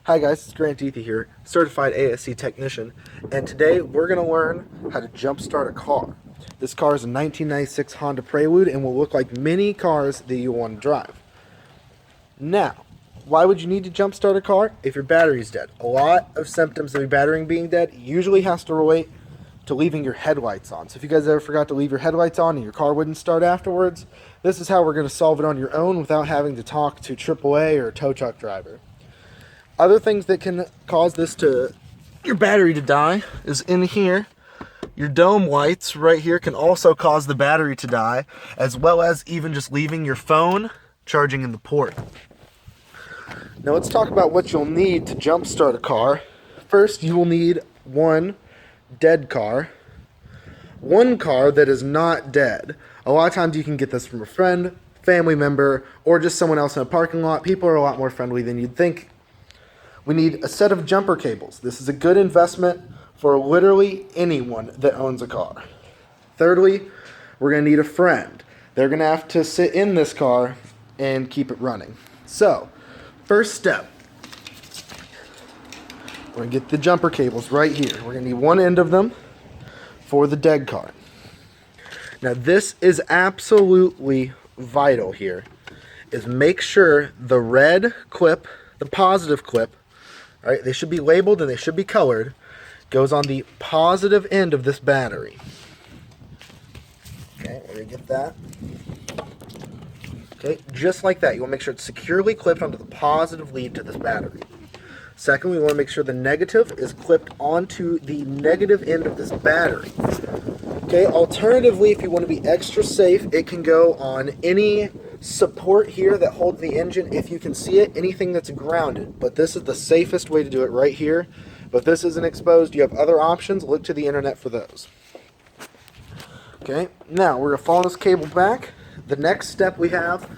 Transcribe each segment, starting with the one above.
Hi guys, it's Dethy here, certified ASC technician, and today we're going to learn how to jump start a car. This car is a 1996 Honda Prelude and will look like many cars that you want to drive. Now, why would you need to jump start a car if your battery's dead? A lot of symptoms of your battery being dead usually has to relate to leaving your headlights on. So if you guys ever forgot to leave your headlights on and your car wouldn't start afterwards, this is how we're going to solve it on your own without having to talk to AAA or a tow truck driver. Other things that can cause your battery to die is in here. Your dome lights right here can also cause the battery to die, as well as even just leaving your phone charging in the port. Now let's talk about what you'll need to jump start a car. First, you will need one dead car, one car that is not dead. A lot of times you can get this from a friend, family member, or just someone else in a parking lot. People are a lot more friendly than you'd think. We need a set of jumper cables. This is a good investment for literally anyone that owns a car. Thirdly, we're going to need a friend. They're going to have to sit in this car and keep it running. So, first step, we're going to get the jumper cables right here. We're going to need one end of them for the dead car. Now this is absolutely vital here, is make sure the red clip, the positive clip, all right, they should be labeled and they should be colored, goes on the positive end of this battery. Okay, we're going to get that. Okay, just like that. You want to make sure it's securely clipped onto the positive lead to this battery. Second, we want to make sure the negative is clipped onto the negative end of this battery. Okay, alternatively, if you want to be extra safe, it can go on any support here that holds the engine. If you can see it, anything that's grounded. But this is the safest way to do it right here. But if this isn't exposed, you have other options. Look to the internet for those. Okay, now we're going to follow this cable back. The next step we have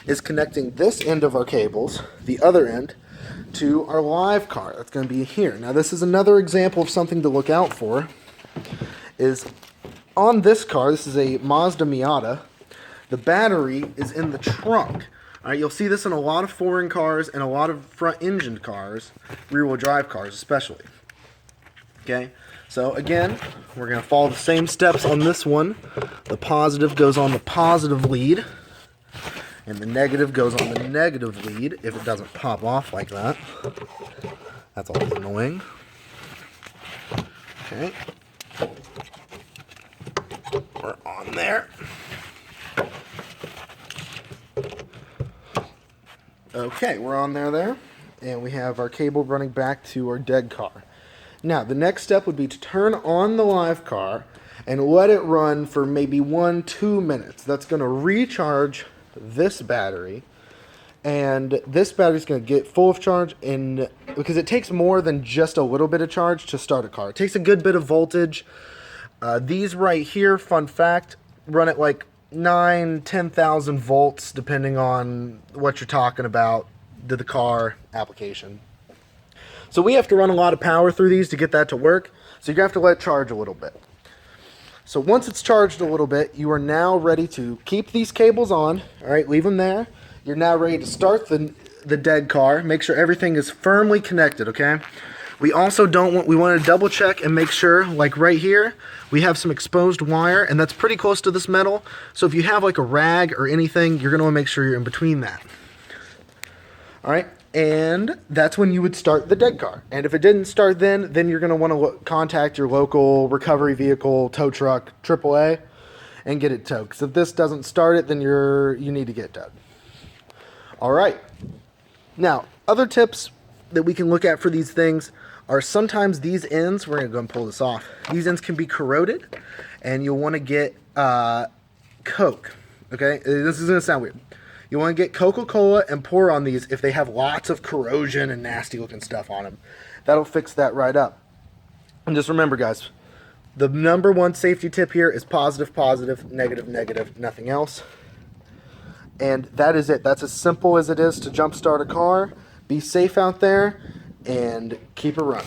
is connecting this end of our cables, the other end, to our live car. That's going to be here. Now this is another example of something to look out for. Is on this car, this is a Mazda Miata, the battery is in the trunk. All right, you'll see this in a lot of foreign cars and a lot of front-engined cars, rear-wheel drive cars especially. Okay, so again, we're going to follow the same steps on this one. The positive goes on the positive lead, and the negative goes on the negative lead if it doesn't pop off like that. That's always annoying. Okay. We're on there. Okay, we're on there, and we have our cable running back to our dead car. Now, the next step would be to turn on the live car and let it run for maybe 1-2 minutes. That's going to recharge this battery, and this battery is going to get full of charge because it takes more than just a little bit of charge to start a car. It takes a good bit of voltage. These right here, fun fact, run at like 10,000 volts depending on what you're talking about to the car application. So we have to run a lot of power through these to get that to work, so you have to let it charge a little bit. So once it's charged a little bit, you are now ready to keep these cables on. All right, leave them there. You're now ready to start the dead car. Make sure everything is firmly connected, okay? We also we want to double check and make sure, like right here, we have some exposed wire, and that's pretty close to this metal. So if you have like a rag or anything, you're going to want to make sure you're in between that. All right, and that's when you would start the dead car. And if it didn't start then you're going to want to contact your local recovery vehicle, tow truck, AAA, and get it towed. Because if this doesn't start it, then you need to get it towed. All right. Now, other tips that we can look at for these things are sometimes these ends, we're going to go and pull this off, these ends can be corroded, and you'll want to get Coke, okay? This is going to sound weird. You want to get Coca-Cola and pour on these if they have lots of corrosion and nasty looking stuff on them. That'll fix that right up. And just remember, guys, the number one safety tip here is positive, positive, negative, negative, nothing else. And that is it. That's as simple as it is to jumpstart a car. Be safe out there and keep it running.